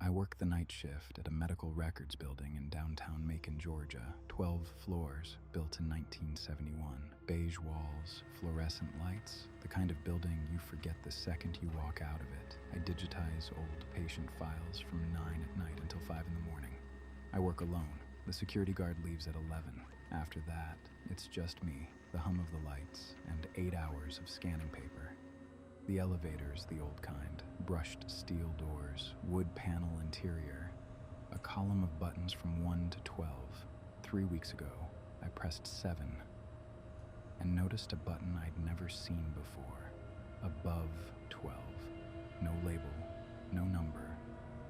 I work the night shift at a medical records building in downtown Macon, Georgia. 12 floors, built in 1971. Beige walls, fluorescent lights, the kind of building you forget the second you walk out of it. I digitize old patient files from 9 at night until 5 in the morning. I work alone. The security guard leaves at 11. After that, it's just me, the hum of the lights, and 8 hours of scanning paper. The elevator's the old kind. Brushed steel doors, wood panel interior, a column of buttons from 1 to 12. 3 weeks ago, I pressed 7 and noticed a button I'd never seen before. Above 12. No label, no number,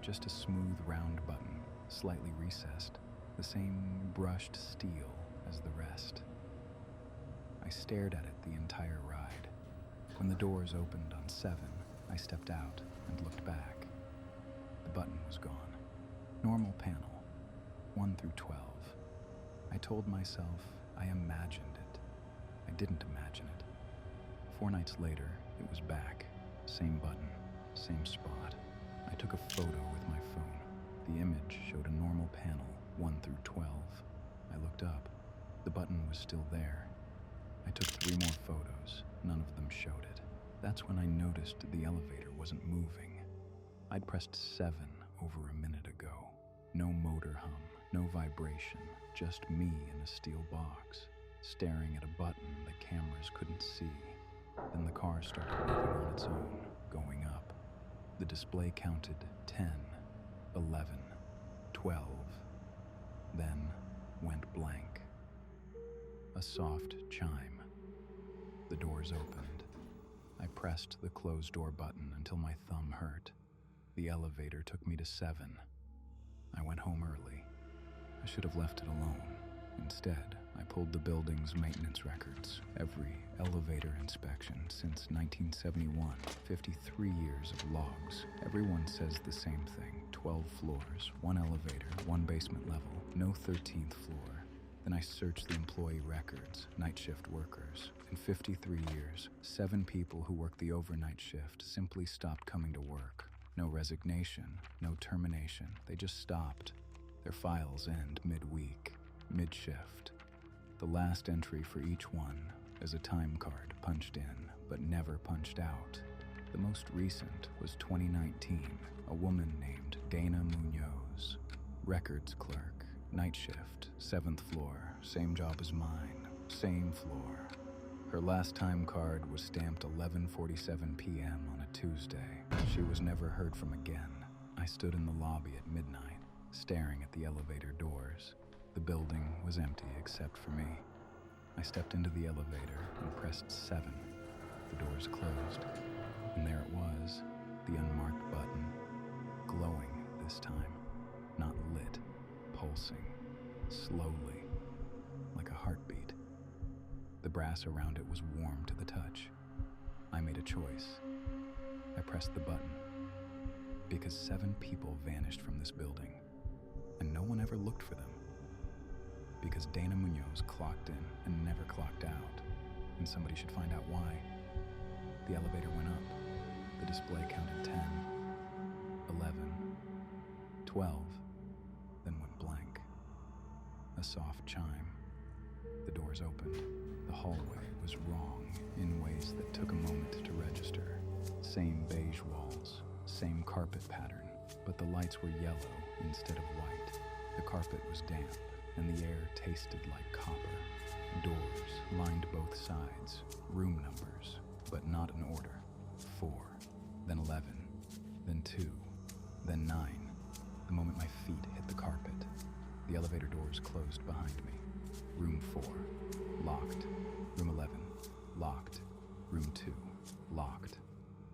just a smooth round button, slightly recessed, the same brushed steel as the rest. I stared at it the entire ride. When the doors opened on 7, I stepped out and looked back. The button was gone. Normal panel, 1 through 12. I told myself I imagined it. I didn't imagine it. 4 nights later, it was back. Same button, same spot. I took a photo with my phone. The image showed a normal panel, 1 through 12. I looked up. The button was still there. I took 3 more photos. None of them showed it. That's when I noticed the elevator wasn't moving. I'd pressed 7 over a minute ago. No motor hum, no vibration, just me in a steel box, staring at a button the cameras couldn't see. Then the car started moving on its own, going up. The display counted 10, 11, 12, then went blank. A soft chime. The doors opened. I pressed the closed door button until my thumb hurt. The elevator took me to 7. I went home early. I should have left it alone. Instead, I pulled the building's maintenance records. Every elevator inspection since 1971. 53 years of logs. Everyone says the same thing. 12 floors, 1 elevator, 1 basement level, no 13th floor. Then I searched the employee records, night shift workers. In 53 years, 7 people who worked the overnight shift simply stopped coming to work. No resignation, no termination. They just stopped. Their files end mid-week, mid-shift. The last entry for each one is a time card punched in, but never punched out. The most recent was 2019, a woman named Dana Munoz, records clerk. Night shift, 7th floor, same job as mine, same floor. Her last time card was stamped 11:47 p.m. on a Tuesday. She was never heard from again. I stood in the lobby at midnight, staring at the elevator doors. The building was empty except for me. I stepped into the elevator and pressed 7. The doors closed, and there it was, the unmarked button, glowing this time, not lit. Pulsing, slowly, like a heartbeat. The brass around it was warm to the touch. I made a choice. I pressed the button. Because 7 people vanished from this building, and no one ever looked for them. Because Dana Munoz clocked in and never clocked out, and somebody should find out why. The elevator went up. The display counted 10, 11, 12, then went blank. A soft chime. The doors opened. The hallway was wrong in ways that took a moment to register. Same beige walls, same carpet pattern, but the lights were yellow instead of white. The carpet was damp, and the air tasted like copper. Doors lined both sides, room numbers, but not in order. 4, then 11, then 2, then 9. The moment my feet hit the carpet, the elevator doors closed behind me. Room 4, locked. Room 11, locked. Room 2, locked.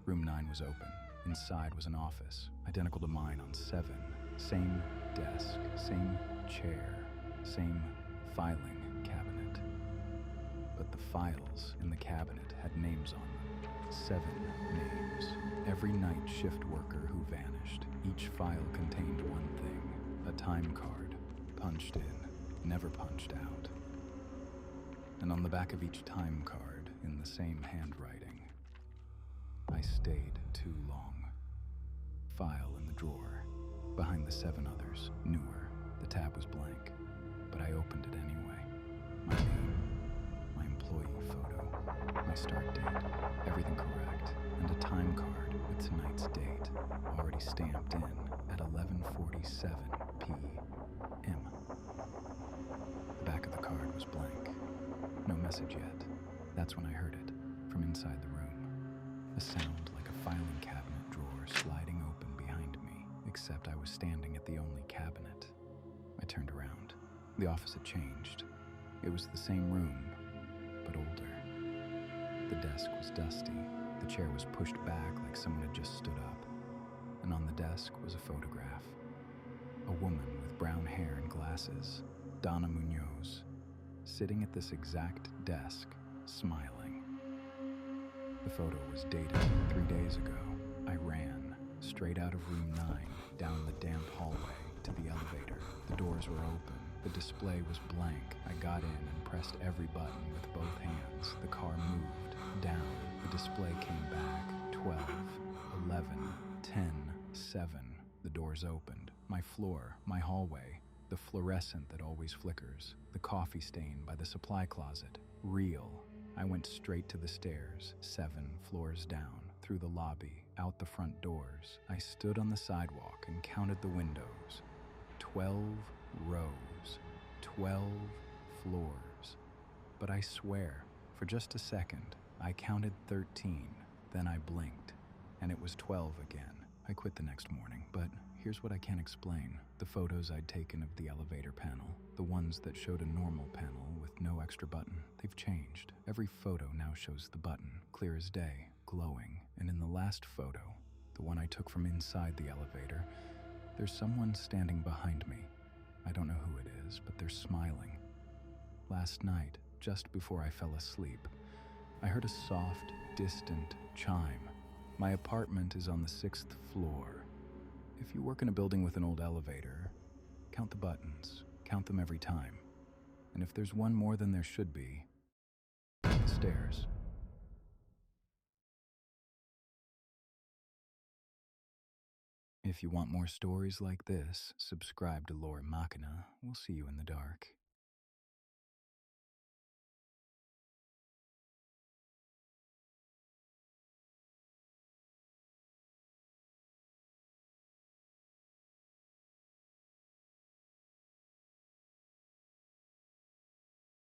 Room 9 was open. Inside was an office, identical to mine on 7. Same desk, same chair, same filing cabinet. But the files in the cabinet had names on them. 7 names. Every night shift worker who vanished. Each file contained one thing, a time card, punched in, never punched out. And on the back of each time card, in the same handwriting, I stayed too long. File in the drawer. Behind the 7 others, newer, the tab was blank, but I opened it anyway. My name, my employee photo, my start date, everything correct, and a time card with tonight's date already stamped in at 11:47 p.m. The back of the card was blank. No message yet. That's when I heard it, from inside the room. A sound like a filing cabinet drawer sliding open behind me, except I was standing at the only cabinet. I turned around. The office had changed. It was the same room, but older. The desk was dusty. The chair was pushed back like someone had just stood up. And on the desk was a photograph. A woman with brown hair and glasses, Donna Munoz, sitting at this exact desk, smiling. The photo was dated 3 days ago. I ran, straight out of room 9, down the damp hallway, to the elevator. The doors were open. The display was blank. I got in and pressed every button with both hands. The car moved. Down. The display came back. 12, 11, 10, 7. The doors opened. My floor, my hallway. The fluorescent that always flickers. The coffee stain by the supply closet. Real. I went straight to the stairs, 7 floors down, through the lobby, out the front doors. I stood on the sidewalk and counted the windows. 12 rows, 12 floors. But I swear, for just a second, I counted 13, then I blinked, and it was 12 again. I quit the next morning, but here's what I can't explain. The photos I'd taken of the elevator panel, the ones that showed a normal panel with no extra button, they've changed. Every photo now shows the button, clear as day, glowing. And in the last photo, the one I took from inside the elevator, there's someone standing behind me. I don't know who it is, but they're smiling. Last night, just before I fell asleep, I heard a soft, distant chime. My apartment is on the 6th floor. If you work in a building with an old elevator, count the buttons, count them every time. And if there's one more than there should be, the stairs. If you want more stories like this, subscribe to Lore Machina. We'll see you in the dark.